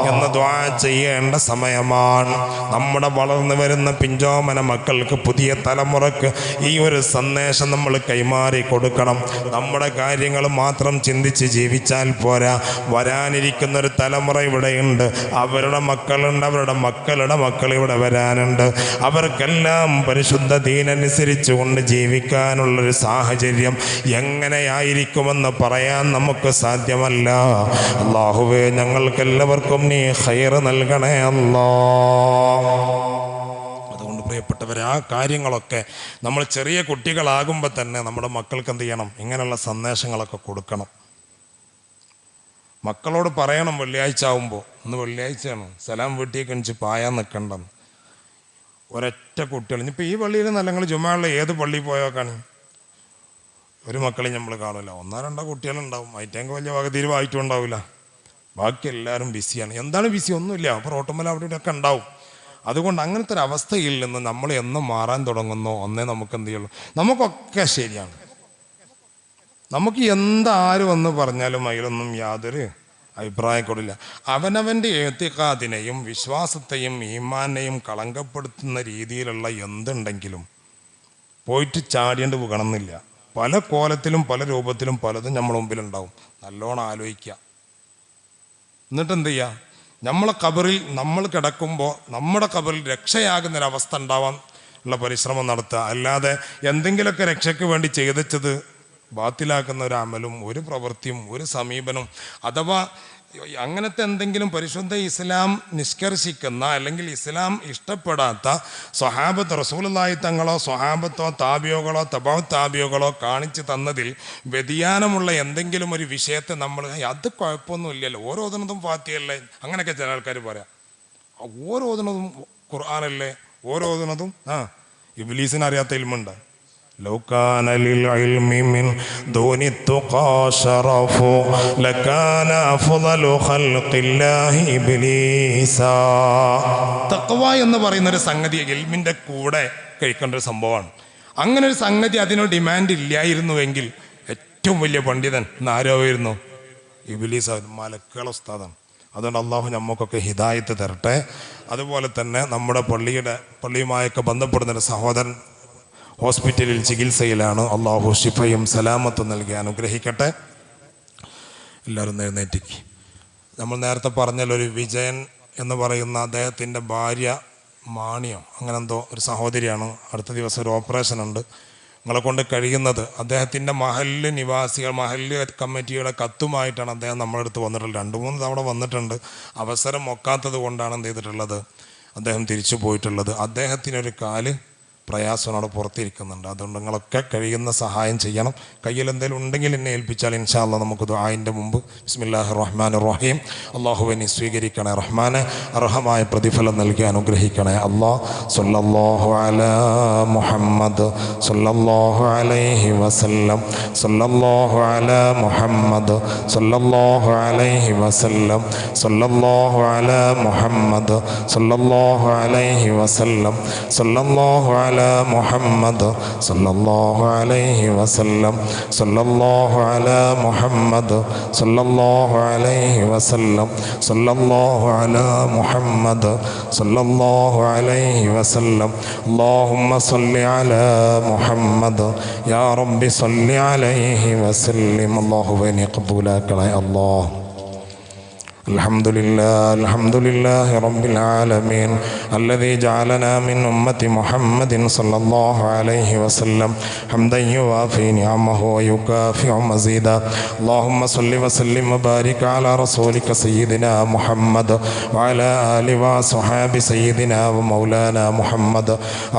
എന്ന് ദുആ ചെയ്യേണ്ട സമയമാണ്. നമ്മുടെ വളർന്നു വരുന്ന പിഞ്ചോമന മക്കൾക്ക്, പുതിയ തലമുറക്ക് ഈ ഒരു സന്ദേശം നമ്മൾ കൈമാറി കൊടുക്കണം. നമ്മുടെ കാര്യങ്ങൾ മാത്രം ചിന്തിച്ച് ജീവിച്ചാൽ പോരാ. വരാനിരിക്കുന്നൊരു തലമുറ ഇവിടെയുണ്ട്, അവരുടെ മക്കളുണ്ട്, അവരുടെ മക്കളുടെ മക്കൾ ഇവിടെ വരാനുണ്ട്. അവർക്കെല്ലാം പരിശുദ്ധ ദീനനുസരിച്ച് കൊണ്ട് ജീവിക്കാനുള്ളൊരു സാഹചര്യം എങ്ങനെയായിരിക്കുമെന്ന് പറയാൻ നമുക്ക് സാധ്യമല്ല. അല്ലാഹുവേ, ഞങ്ങൾക്കെല്ലാവർക്കും നീ ഖൈർ നൽകണേ അല്ലാ. അതുകൊണ്ട് പ്രിയപ്പെട്ടവരെ, ആ കാര്യങ്ങളൊക്കെ നമ്മൾ ചെറിയ കുട്ടികളാകുമ്പോൾ തന്നെ നമ്മുടെ മക്കൾക്ക് എന്ത് ചെയ്യണം? ഇങ്ങനെയുള്ള സന്ദേശങ്ങളൊക്കെ കൊടുക്കണം. മക്കളോട് പറയണം, വെള്ളിയാഴ്ച ആകുമ്പോൾ, ഇന്ന് വെള്ളിയാഴ്ചയാണ്, സലാം വീട്ടിൽ കണിച്ച് പായാൻ നിൽക്കണ്ടെന്ന്. ഒരൊറ്റ കുട്ടികൾ, ഇനിയിപ്പോൾ ഈ പള്ളിയിൽ നല്ല, നിങ്ങൾ ജുമാളിൽ ഏത് പള്ളിയിൽ പോയോക്കാണ്, ഒരു മക്കളെയും നമ്മൾ കാണില്ല. 1-2 കുട്ടികളുണ്ടാവും, അതിറ്റെങ്കിൽ വലിയ വകതിരിവായിട്ടും ഉണ്ടാവില്ല. ബാക്കി എല്ലാവരും ബിസിയാണ്. എന്താണ് ബിസി? ഒന്നുമില്ല. അപ്പോൾ റോട്ടുമ്മൽ അവിടെ ഇവിടെയൊക്കെ ഉണ്ടാവും. അതുകൊണ്ട് അങ്ങനത്തെ ഒരു അവസ്ഥയിൽ നിന്ന് നമ്മൾ എന്നും മാറാൻ തുടങ്ങുന്നോ ഒന്നേ നമുക്ക് എന്ത് ചെയ്യുള്ളൂ. നമുക്കൊക്കെ ശരിയാണ്. നമുക്ക് എന്താര് വന്ന് പറഞ്ഞാലും അതിലൊന്നും യാതൊരു അഭിപ്രായക്കൊടില്ല. അവനവൻ്റെ ഏത്തിഖാദിനെയും വിശ്വാസത്തെയും ഈമാനെയും കളങ്കപ്പെടുത്തുന്ന രീതിയിലുള്ള എന്തുണ്ടെങ്കിലും പോയിട്ട് ചാടിയേണ്ടി വീകണമെന്നില്ല. പല കോലത്തിലും പല രൂപത്തിലും പലതും നമ്മുടെ മുമ്പിലുണ്ടാവും. നല്ലോണം ആലോചിക്കുക. എന്നിട്ട് എന്ത് ചെയ്യുക? നമ്മളെ ഖബറിൽ നമ്മൾ കിടക്കുമ്പോൾ നമ്മുടെ ഖബറിൽ രക്ഷയാകുന്നൊരവസ്ഥ ഉണ്ടാവാൻ ഉള്ള പരിശ്രമം നടത്തുക. അല്ലാതെ എന്തെങ്കിലുമൊക്കെ രക്ഷയ്ക്ക് വേണ്ടി ചെയ്തത് ബാത്തിലാക്കുന്ന ഒരു അമലും ഒരു പ്രവൃത്തിയും ഒരു സമീപനം അഥവാ അങ്ങനത്തെ എന്തെങ്കിലും പരിശുദ്ധ ഇസ്ലാം നിഷ്കർഷിക്കുന്ന അല്ലെങ്കിൽ ഇസ്ലാം ഇഷ്ടപ്പെടാത്ത സ്വഹാബത്ത് റസൂലുള്ളാഹി തങ്ങളോ സ്വഹാബത്തോ താബിയോകളോ തബൗ താബിയോകളോ കാണിച്ചു തന്നതിൽ വ്യതിയാനമുള്ള എന്തെങ്കിലും ഒരു വിഷയത്തെ നമ്മൾ അത് കുഴപ്പമൊന്നുമില്ലല്ലോ, ഓരോന്നിനതും ഫാത്തിഹയല്ലേ, അങ്ങനെയൊക്കെ ചില ആൾക്കാർ പറയാം. ഓരോന്നിനതും ഖുർആനല്ലേ, ഓരോന്നിനതും ഇബ്ലീസിന് അറിയാത്ത ഇൽമുണ്ട്. لو كان للعلم من دون التقى شرف لكان أفضل خلق الله إبليسا. തഖ്വ എന്ന് പറയുന്ന ഒരു സംഗതി ഇൽമിൻ്റെ കൂടെ കഴിക്കേണ്ട ഒരു സംഭവമാണ്. അങ്ങനെ ഒരു സംഗതി അതിനൊരു ഡിമാൻഡ് ഇല്ലായിരുന്നുവെങ്കിൽ ഏറ്റവും വലിയ പണ്ഡിതൻ ആരോയിരുന്നു? ഇബ്ലീസ്, മലക്കുകളുടെ ഉസ്താദാണ്. അതുകൊണ്ട് അള്ളാഹു നമുക്കൊക്കെ ഹിദായത്ത് തരട്ടെ. അതുപോലെ തന്നെ നമ്മുടെ പള്ളിയുമായൊക്കെ ബന്ധപ്പെടുന്നൊരു സഹോദരൻ ഹോസ്പിറ്റലിൽ ചികിത്സയിലാണ്. അള്ളാഹു ശിഫയും സലാമത്തും നൽകി അനുഗ്രഹിക്കട്ടെ. എല്ലാവരും എഴുന്നേറ്റിക്ക്. നമ്മൾ നേരത്തെ പറഞ്ഞൊരു വിജയൻ എന്ന് പറയുന്ന അദ്ദേഹത്തിൻ്റെ ഭാര്യ മാണിയോ അങ്ങനെ എന്തോ ഒരു സഹോദരിയാണ്. അടുത്ത ദിവസം ഒരു ഓപ്പറേഷൻ ഉണ്ട്. നിങ്ങളെ കൊണ്ട് കഴിയുന്നത് അദ്ദേഹത്തിൻ്റെ മഹല്ല് നിവാസികൾ മഹല്ല് കമ്മിറ്റിയുടെ കത്തുമായിട്ടാണ് അദ്ദേഹം നമ്മുടെ അടുത്ത് വന്നിട്ടുള്ളത്. 2-3 തവണ വന്നിട്ടുണ്ട്. അവസരം ഒക്കാത്തത് കൊണ്ടാണ് എന്ത് ചെയ്തിട്ടുള്ളത്, അദ്ദേഹം തിരിച്ചു പോയിട്ടുള്ളത്. അദ്ദേഹത്തിനൊരു കാല് പ്രയാസനോട് പുറത്തിരിക്കുന്നുണ്ട്. അതുകൊണ്ട് നിങ്ങളൊക്കെ കഴിയുന്ന സഹായം ചെയ്യണം. കയ്യിൽ എന്തെങ്കിലും ഉണ്ടെങ്കിൽ എന്നെ ഏൽപ്പിച്ചാൽ ഇൻഷാ അല്ലാഹ് നമുക്ക് ദുആഇൻ്റെ മുമ്പ് ബിസ്മില്ലാഹിർ റഹ്മാനിർ റഹീം. അല്ലാഹുവേ നീ സ്വീകരിക്കണേ റഹ്മാനെ, അർഹമായ പ്രതിഫലം നൽകി അനുഗ്രഹിക്കണേ അല്ലാഹ്. സല്ലല്ലാഹു അലാ മുഹമ്മദ് സല്ലല്ലാഹു അലൈഹി വസല്ലം സല്ലല്ലാഹു അലാ മുഹമ്മദ് സല്ലല്ലാഹു അലൈഹി വസല്ലം സല്ലല്ലാഹു അലാ മുഹമ്മദ് സല്ലല്ലാഹു അലൈഹി വസല്ലം സല്ലല്ലാഹു അലാ മുഹമ്മദ് സല്ലല്ലാഹു അലൈഹി വസല്ലം സല്ലല്ലാഹു അലാ മുഹമ്മദ് സല്ലല്ലാഹു അലൈഹി വസല്ലം സല്ലല്ലാഹു അലാ മുഹമ്മദ് സല്ലല്ലാഹു അലൈഹി വസല്ലം. അല്ലാഹുമ്മ സ്വല്ലി അലാ മുഹമ്മദ് യാ റബ്ബി സ്വല്ലി അലൈഹി വസല്ലം. അല്ലാഹുവേ നീ ഖബൂലാക്കണേ അല്ലാഹ്. الحمد لله رب العالمين الذي جعلنا من أمة محمد صلى الله عليه وسلم حمدا يوافي نعمه ويكافئ مزيدا. اللهم صل وسلم وبارك على رسولك سيدنا محمد وعلى آله وصحاب سيدنا ومولانا محمد.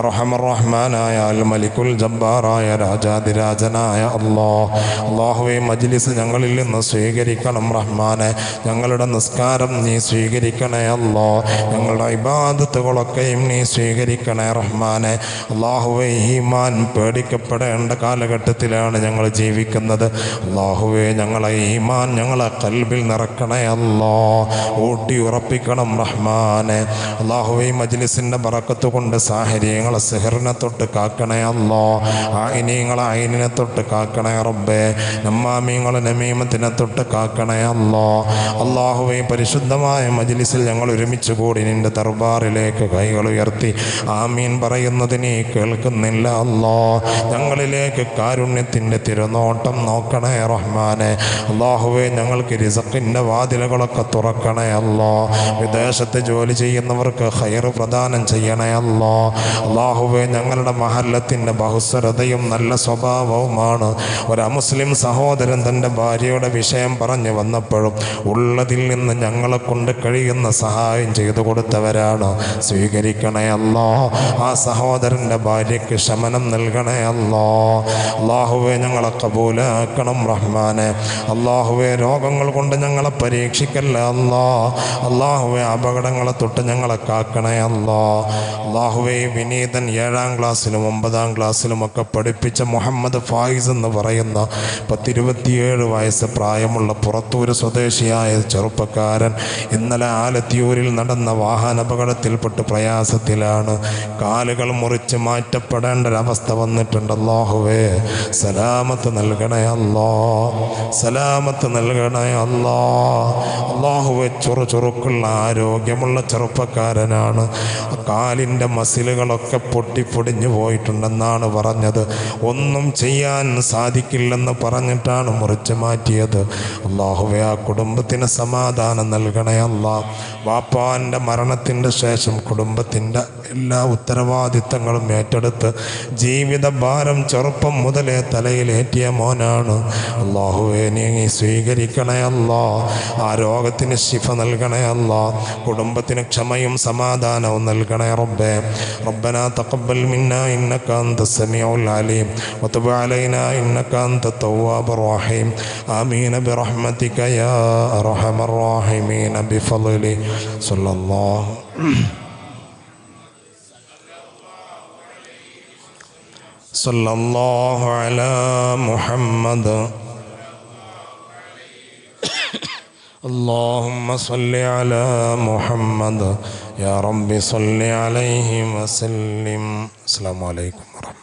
أرحم الرحمن يا الملك الجبار يا രാജാതിരാജനായ അല്ലാഹുവേ മജ്ലിസ് ഞങ്ങളിൽ നിന്ന് സ്വീകരിക്കണം റഹ്മാനെ. ഞങ്ങളുടെ നിസ്കാരം നീ സ്വീകരിക്കണേ അല്ലാഹ്. ഞങ്ങളുടെ ഇബാദത്തുകളൊക്കെയും നീ സ്വീകരിക്കണേ റഹ്മാനെ. അല്ലാഹുവേ ഈമാൻ പേടിക്കപ്പെടേണ്ട കാലഘട്ടത്തിലാണ് ഞങ്ങൾ ജീവിക്കുന്നത്. അല്ലാഹുവേ ഞങ്ങളെ ഈമാൻ ഞങ്ങളെ ഖൽബിൽ നിറക്കണേ അല്ലാഹ്. ഊട്ടി ഉറപ്പിക്കണം റഹ്മാനെ. അല്ലാഹുവേ മജ്ലിസിൻ്റെ ബറക്കത്ത് കൊണ്ട് സാഹചര്യങ്ങളെ സിഹറിനെ തൊട്ട് കാക്കണേ അല്ലാഹ്. ആയിനീങ്ങളെ ഐനിനെ തൊട്ട് കാക്കണേ റബ്ബേ. നമ്മാമീങ്ങളെ നമീമത്തിനെ തൊട്ട് കാക്കണേ അല്ലാഹ്. അല്ലാഹുവേ പരിശുദ്ധമായ മജ്ലിസിൽ ഞങ്ങൾ ഒരുമിച്ച് കൂടി നിന്റെ ദർബാറിലേക്ക് കൈകൾ ഉയർത്തി ആമീൻ പറയുന്നത് നീ കേൾക്കുന്നില്ല അല്ലാഹ്. ഞങ്ങളിലേക്ക് കാരുണ്യത്തിൻ്റെ തിരുനോട്ടം നോക്കണേ റഹ്മാനെ. അല്ലാഹുവേ ഞങ്ങൾക്ക് റിസ്ഖിൻ്റെ വാതിലുകളൊക്കെ തുറക്കണേ അല്ലാഹ്. വിദേശത്ത് ജോലി ചെയ്യുന്നവർക്ക് ഖൈർ പ്രദാനം ചെയ്യണേ അല്ലാഹ്. അല്ലാഹുവേ ഞങ്ങളുടെ മഹല്ലത്തിൻ്റെ ബഹുസ്വരതയും നല്ല സ്വഭാവവുമാണ്. ഒരു അമുസ്ലിം സഹോദരൻ തൻ്റെ ഭാര്യയുടെ വിഷയം പറഞ്ഞു വന്നപ്പോഴും ഉള്ളതിൽ നിന്ന് ഞങ്ങളെ കൊണ്ട് കഴിയുന്ന സഹായം ചെയ്തു കൊടുത്തവരാണ്. സ്വീകരിക്കണേ അല്ലാ. ആ സഹോദരൻ്റെ ഭാര്യയ്ക്ക് ശമനം നൽകണേ അല്ലാ. അല്ലാഹുവേ ഞങ്ങളെ കബൂലാക്കണം റഹ്മാനെ. അല്ലാഹുവേ രോഗങ്ങൾ കൊണ്ട് ഞങ്ങളെ പരീക്ഷിക്കല്ല അല്ലാ. അല്ലാഹുവേ അപകടങ്ങളെ തൊട്ട് ഞങ്ങളെ കാക്കണേ അല്ലാ. അല്ലാഹുവേ വിനീതൻ 7ാം ക്ലാസ്സിലും 9ാം ക്ലാസ്സിലുമൊക്കെ പഠിപ്പിച്ച മുഹമ്മദ് ഫായിസ് എന്ന് പറയുന്ന 27 വയസ്സ് പ്രായമുള്ള പുറത്തൂര് സ്വദേശിയായ ചെറുപ്പക്കാരൻ ഇന്നലെ ആലത്തിയൂരിൽ നടന്ന വാഹനാപകടത്തിൽപ്പെട്ട് പ്രയാസത്തിലാണ്. കാലുകൾ മുറിച്ച് മാറ്റപ്പെടേണ്ട ഒരവസ്ഥ വന്നിട്ടുണ്ട്. അല്ലാഹുവേ സലാമത്ത് നൽകണേ അല്ലാ. സലാമത്ത് നൽകണേ അല്ലാ. അല്ലാഹുവേ ചുറുചുറുക്കുള്ള ആരോഗ്യമുള്ള ചെറുപ്പക്കാരനാണ്. കാലിൻ്റെ മസിലുകളൊക്കെ പൊട്ടിപ്പൊടിഞ്ഞു പോയിട്ടുണ്ടെന്നാണ് പറഞ്ഞത്. ഒന്നും ചെയ്യാൻ സാധിക്കില്ലെന്ന് പറഞ്ഞിട്ടാണ് മുറിച്ച് മാറ്റിയത്. അല്ലാഹുവേ ആ കുടുംബത്തിന് സമാധാനം നൽകണേ അല്ലാ. വാപ്പാൻ്റെ മരണത്തിൻ്റെ ശേഷം കുടുംബത്തിൻ്റെ എല്ലാ ഉത്തരവാദിത്തങ്ങളും ഏറ്റെടുത്ത് ജീവിത ഭാരം ചെറുപ്പം മുതലേ തലയിലേറ്റിയ മോനാണ്. അല്ലാഹുവേ നീ സ്വീകരിക്കണേ അല്ലാ. ആ രോഗത്തിന് ശിഫ നൽകണേ അല്ലാ. കുടുംബത്തിന് ക്ഷമയും സമാധാനവും നൽകണേ റബ്ബേ. റബ്ബനാ തഖബ്ബൽ മിന്നാ ഇന്നക അൻത സമീഉൽ അലീം വതുബ് അലൈനാ ഇന്നക അൻത തവ്വാബുർ റഹീം. ആമീൻ ബിറഹ്മതിക യാ അർഹമർ റഹീമീൻ ബിഫളലി സല്ലല്ലാഹു അലാ മുഹമ്മദ്. اللهم صل على محمد يا رب صل عليه وسلم. السلام عليكم ورحمة الله.